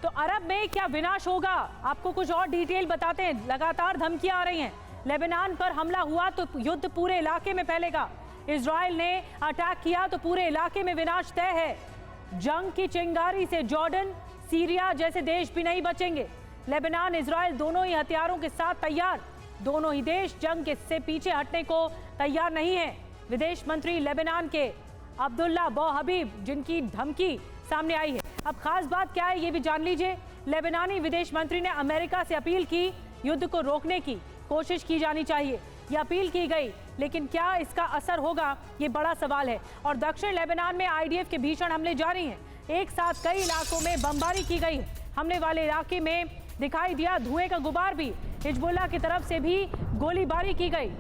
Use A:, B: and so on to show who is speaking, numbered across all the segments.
A: तो अरब में क्या विनाश होगा, आपको कुछ और डिटेल बताते हैं। लगातार धमकियां आ रही हैं, लेबनान पर हमला हुआ तो युद्ध पूरे इलाके में फैलेगा, इजराइल ने अटैक किया तो पूरे इलाके में विनाश तय है। जंग की चिंगारी से जॉर्डन, सीरिया जैसे देश भी नहीं बचेंगे। लेबनान, इजराइल दोनों ही हथियारों के साथ तैयार, दोनों ही देश जंग से पीछे हटने को तैयार नहीं है। विदेश मंत्री लेबनान के अब्दुल्ला बौहबीब, जिनकी धमकी सामने आई है। अब खास बात क्या है ये भी जान लीजिए। लेबनानी विदेश मंत्री ने अमेरिका से अपील की, युद्ध को रोकने की कोशिश की जानी चाहिए, यह अपील की गई, लेकिन क्या इसका असर होगा ये बड़ा सवाल है। और दक्षिण लेबनान में आईडीएफ के भीषण हमले जारी हैं, एक साथ कई इलाकों में बमबारी की गई है। हमले वाले इलाके में दिखाई दिया धुएं का गुबार भी, हिजबुल्लाह की तरफ से भी गोलीबारी की गई।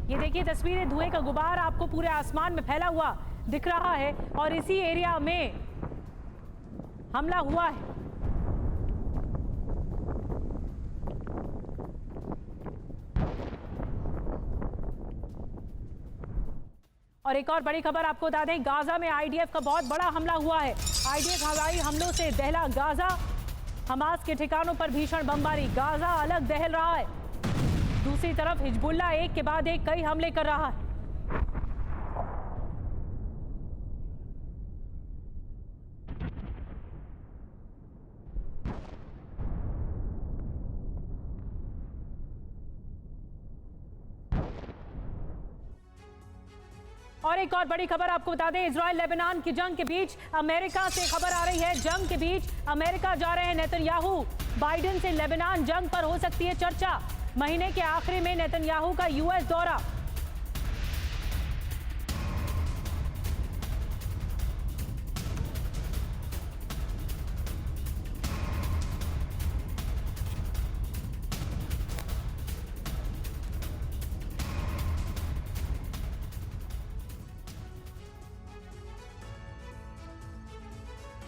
A: ये देखिए तस्वीरें, धुएं का गुबार आपको पूरे आसमान में फैला हुआ दिख रहा है और इसी एरिया में हमला हुआ है। और एक और बड़ी खबर आपको बता दें, गाजा में आईडीएफ का बहुत बड़ा हमला हुआ है। आईडीएफ हवाई हमलों से दहला गाजा, हमास के ठिकानों पर भीषण बमबारी, गाजा अलग दहल रहा है। दूसरी तरफ हिजबुल्लाह एक के बाद एक कई हमले कर रहा है। और एक और बड़ी खबर आपको बता दें, इजराइल लेबनान की जंग के बीच अमेरिका से खबर आ रही है। जंग के बीच अमेरिका जा रहे हैं नेतन्याहू, बाइडेन से लेबनान जंग पर हो सकती है चर्चा। महीने के आखिरी में नेतन्याहू का यूएस दौरा।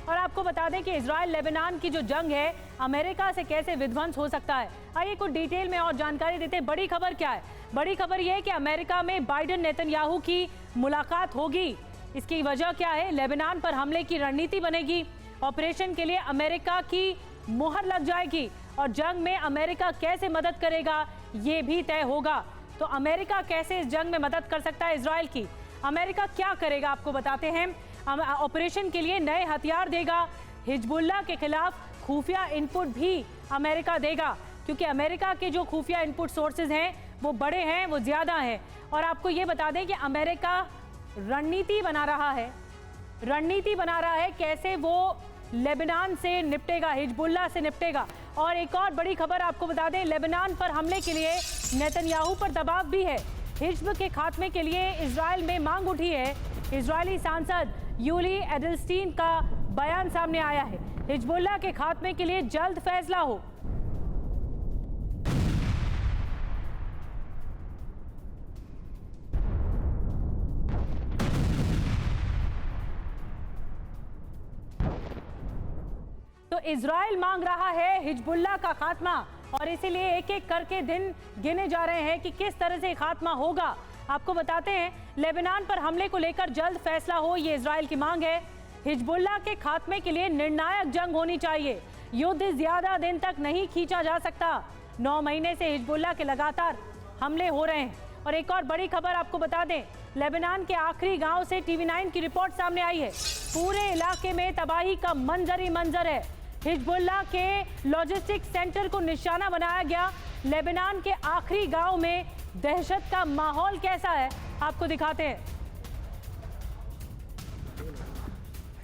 A: और आपको बता दें कि इजराइल लेबनान की जो जंग है अमेरिका से कैसे विध्वंस हो सकता है। आइए कुछ डिटेल में और जानकारी देते हैं। बड़ी खबर क्या है? बड़ी खबर यह है कि अमेरिका में बाइडेन नेतन्याहू की मुलाकात होगी। इसकी वजह क्या है? लेबनान पर हमले की रणनीति बनेगी, ऑपरेशन के लिए अमेरिका की मुहर लग जाएगी और जंग में अमेरिका कैसे मदद करेगा ये भी तय होगा। तो अमेरिका कैसे इस जंग में मदद कर सकता है इजराइल की, अमेरिका क्या करेगा आपको बताते हैं। ऑपरेशन के लिए नए हथियार देगा, हिजबुल्लाह के खिलाफ खुफिया इनपुट भी अमेरिका देगा, क्योंकि अमेरिका के जो खुफिया इनपुट सोर्सेज हैं वो बड़े हैं, वो ज़्यादा हैं। और आपको ये बता दें कि अमेरिका रणनीति बना रहा है कैसे वो लेबनान से निपटेगा, हिजबुल्लाह से निपटेगा। और एक और बड़ी खबर आपको बता दें, लेबनान पर हमले के लिए नेतन्याहू पर दबाव भी है। हिज्ब के खात्मे के लिए इजराइल में मांग उठी है। इजरायली सांसद यूली एडल्स्टीन का बयान सामने आया है, हिजबुल्लाह के खात्मे के लिए जल्द फैसला हो। तो इजराइल मांग रहा है हिजबुल्लाह का खात्मा और इसीलिए एक एक करके दिन गिने जा रहे हैं कि किस तरह से खात्मा होगा। आपको बताते हैं, लेबनान पर हमले को लेकर जल्द फैसला हो, ये इजराइल की मांग है। हिजबुल्लाह के खात्मे के लिए निर्णायक जंग होनी चाहिए, युद्ध ज्यादा दिन तक नहीं खींचा जा सकता। 9 महीने से हिजबुल्लाह के लगातार हमले हो रहे हैं। और एक और बड़ी खबर आपको बता दें, लेबनान के आखिरी गांव से TV9 की रिपोर्ट सामने आई है। पूरे इलाके में तबाही का मंजर ही मंजर है। हिजबुल्लाह के लॉजिस्टिक सेंटर को निशाना बनाया गया। लेबनान के आखिरी गांव में दहशत का माहौल कैसा है आपको दिखाते हैं।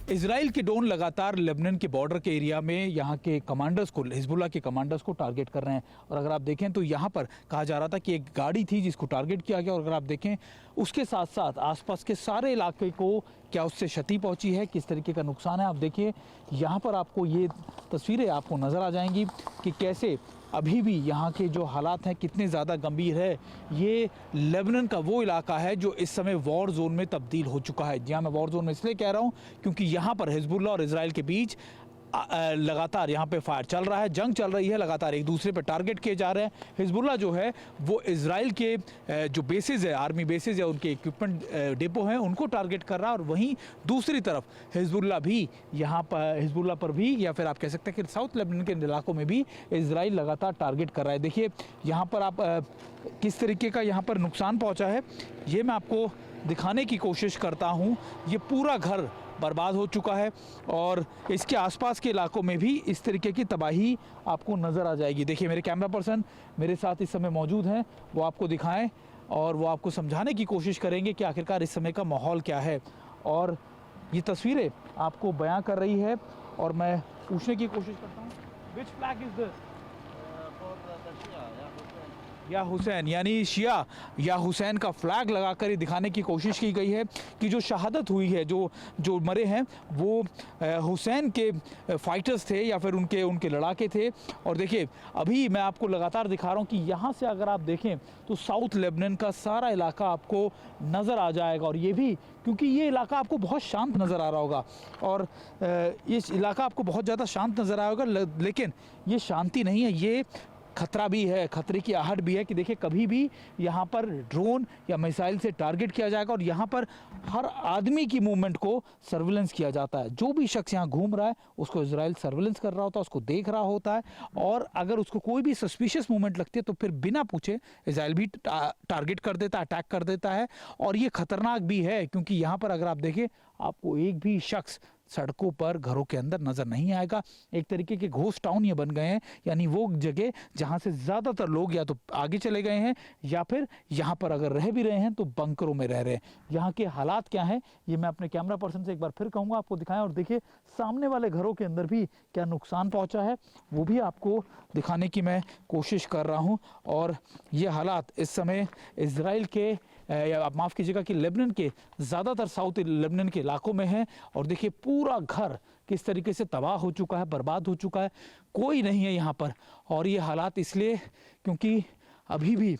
B: इजराइल के ड्रोन लगातार लेबनान के बॉर्डर के एरिया में यहाँ के कमांडर्स को, हिजबुल्लाह के कमांडर्स को टारगेट कर रहे हैं। और अगर आप देखें तो यहाँ पर कहा जा रहा था कि एक गाड़ी थी जिसको टारगेट किया गया, और अगर आप देखें उसके साथ साथ आसपास के सारे इलाके को क्या उससे क्षति पहुँची है, किस तरीके का नुकसान है। आप देखिए यहाँ पर आपको ये तस्वीरें आपको नज़र आ जाएंगी कि कैसे अभी भी यहाँ के जो हालात हैं कितने ज़्यादा गंभीर है। ये लेबनान का वो इलाका है जो इस समय वॉर जोन में तब्दील हो चुका है। जी हाँ, मैं वॉर जोन में इसलिए कह रहा हूँ क्योंकि यहाँ पर हिजबुल्लाह और इजराइल के बीच लगातार यहाँ पे फायर चल रहा है, जंग चल रही है, लगातार एक दूसरे पे टारगेट किए जा रहे हैं। हिजबुल्लाह जो है वो इजराइल के जो बेसिस है, आर्मी बेसिस है, उनके इक्विपमेंट डिपो हैं, उनको टारगेट कर रहा है। और वहीं दूसरी तरफ हिजबुल्लाह भी यहाँ पर, हिजबुल्लाह पर भी, या फिर आप कह सकते हैं कि साउथ लेबनान के इलाकों में भी इजराइल लगातार टारगेट कर रहा है। देखिए यहाँ पर आप किस तरीके का यहाँ पर नुकसान पहुँचा है, ये मैं आपको दिखाने की कोशिश करता हूँ। ये पूरा घर बर्बाद हो चुका है और इसके आसपास के इलाकों में भी इस तरीके की तबाही आपको नज़र आ जाएगी। देखिए मेरे कैमरा पर्सन मेरे साथ इस समय मौजूद हैं, वो आपको दिखाएं और वो आपको समझाने की कोशिश करेंगे कि आखिरकार इस समय का माहौल क्या है। और ये तस्वीरें आपको बयां कर रही है और मैं पूछने की कोशिश करता हूँ, विच फ्लैग इज दिस? या हुसैन, यानी शिया या हुसैन का फ्लैग लगाकर ये दिखाने की कोशिश की गई है कि जो शहादत हुई है, जो मरे हैं वो हुसैन के फाइटर्स थे या फिर उनके लड़ाके थे। और देखिए अभी मैं आपको लगातार दिखा रहा हूँ कि यहाँ से अगर आप देखें तो साउथ लेबनान का सारा इलाका आपको नज़र आ जाएगा। और ये भी क्योंकि ये इलाका आपको बहुत शांत नज़र आ रहा होगा और ये इलाका आपको बहुत ज़्यादा शांत नज़र आया होगा, लेकिन ये शांति नहीं है, ये खतरा भी है, खतरे की आहट भी है कि देखिए कभी भी यहाँ पर ड्रोन या मिसाइल से टारगेट किया जाएगा। और यहाँ पर हर आदमी की मूवमेंट को सर्विलेंस किया जाता है। जो भी शख्स यहाँ घूम रहा है उसको इजराइल सर्विलेंस कर रहा होता है, उसको देख रहा होता है। और अगर उसको कोई भी सस्पिशियस मूवमेंट लगती है तो फिर बिना पूछे इजराइल भी टारगेट कर देता है, अटैक कर देता है। और ये खतरनाक भी है क्योंकि यहाँ पर अगर आप देखें आपको एक भी शख्स सड़कों पर, घरों के अंदर नज़र नहीं आएगा। एक तरीके के घोस्ट टाउन ये बन गए हैं, यानी वो जगह जहाँ से ज़्यादातर लोग या तो आगे चले गए हैं या फिर यहाँ पर अगर रह भी रहे हैं तो बंकरों में रह रहे हैं। यहाँ के हालात क्या हैं ये मैं अपने कैमरा पर्सन से एक बार फिर कहूँगा आपको दिखाएं। और देखिए सामने वाले घरों के अंदर भी क्या नुकसान पहुँचा है वो भी आपको दिखाने की मैं कोशिश कर रहा हूँ। और ये हालात इस समय इजराइल के या आप माफ़ कीजिएगा कि लेबनान के ज़्यादातर साउथ लेबनान के इलाकों में है। और देखिए पूरा घर किस तरीके से तबाह हो चुका है, बर्बाद हो चुका है, कोई नहीं है यहाँ पर। और ये हालात इसलिए क्योंकि अभी भी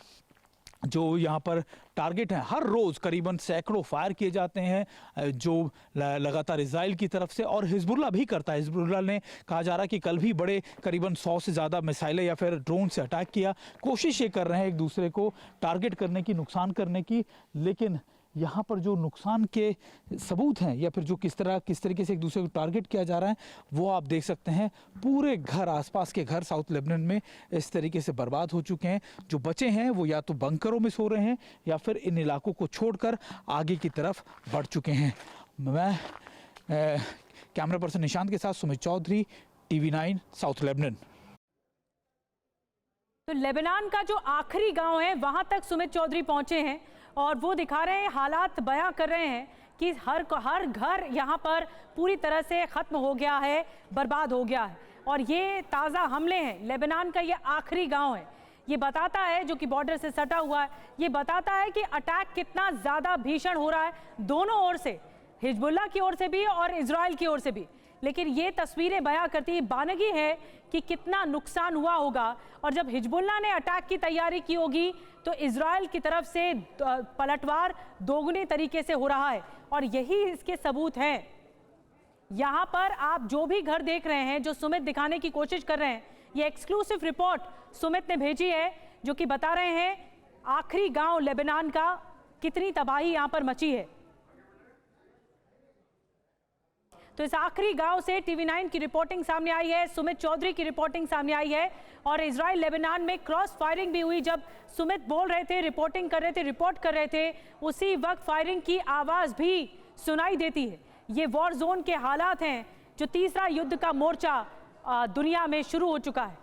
B: जो यहाँ पर टारगेट हैं, हर रोज़ करीबन सैकड़ों फायर किए जाते हैं जो लगातार इजराइल की तरफ से, और हिजबुल्लाह भी करता है। हिजबुल्लाह ने कहा जा रहा है कि कल भी बड़े करीबन 100 से ज़्यादा मिसाइलें या फिर ड्रोन से अटैक किया। कोशिश ये कर रहे हैं एक दूसरे को टारगेट करने की, नुकसान करने की। लेकिन यहाँ पर जो नुकसान के सबूत हैं या फिर जो किस तरीके से एक दूसरे को टारगेट किया जा रहा है वो आप देख सकते हैं। पूरे घर, आसपास के घर साउथ लेबनान में इस तरीके से बर्बाद हो चुके हैं। जो बचे हैं वो या तो बंकरों में सो रहे हैं या फिर इन इलाकों को छोड़कर आगे की तरफ बढ़ चुके हैं। मैं कैमरा पर्सन निशांत के साथ Sumit Chaudhary, TV9 south Lebanon.
A: तो लेबनान का जो आखिरी गांव है वहां तक सुमित चौधरी पहुंचे हैं और वो दिखा रहे हैं, हालात बयां कर रहे हैं कि हर घर यहां पर पूरी तरह से ख़त्म हो गया है, बर्बाद हो गया है। और ये ताज़ा हमले हैं, लेबनान का ये आखिरी गांव है। ये बताता है, जो कि बॉर्डर से सटा हुआ है, ये बताता है कि अटैक कितना ज़्यादा भीषण हो रहा है दोनों ओर से, हिजबुल्लाह की ओर से भी और इजराइल की ओर से भी। लेकिन ये तस्वीरें बयां करती बानगी है कि कितना नुकसान हुआ होगा। और जब हिजबुल्लाह ने अटैक की तैयारी की होगी तो इजराइल की तरफ से पलटवार दोगुने तरीके से हो रहा है और यही इसके सबूत हैं। यहाँ पर आप जो भी घर देख रहे हैं, जो सुमित दिखाने की कोशिश कर रहे हैं, ये एक्सक्लूसिव रिपोर्ट सुमित ने भेजी है जो कि बता रहे हैं आखिरी गांव लेबनान का कितनी तबाही यहाँ पर मची है। तो इस आखिरी गांव से TV9 की रिपोर्टिंग सामने आई है, सुमित चौधरी की रिपोर्टिंग सामने आई है। और इजराइल लेबनान में क्रॉस फायरिंग भी हुई। जब सुमित बोल रहे थे, रिपोर्टिंग कर रहे थे, रिपोर्ट कर रहे थे, उसी वक्त फायरिंग की आवाज़ भी सुनाई देती है। ये वॉर जोन के हालात हैं, जो तीसरा युद्ध का मोर्चा दुनिया में शुरू हो चुका है।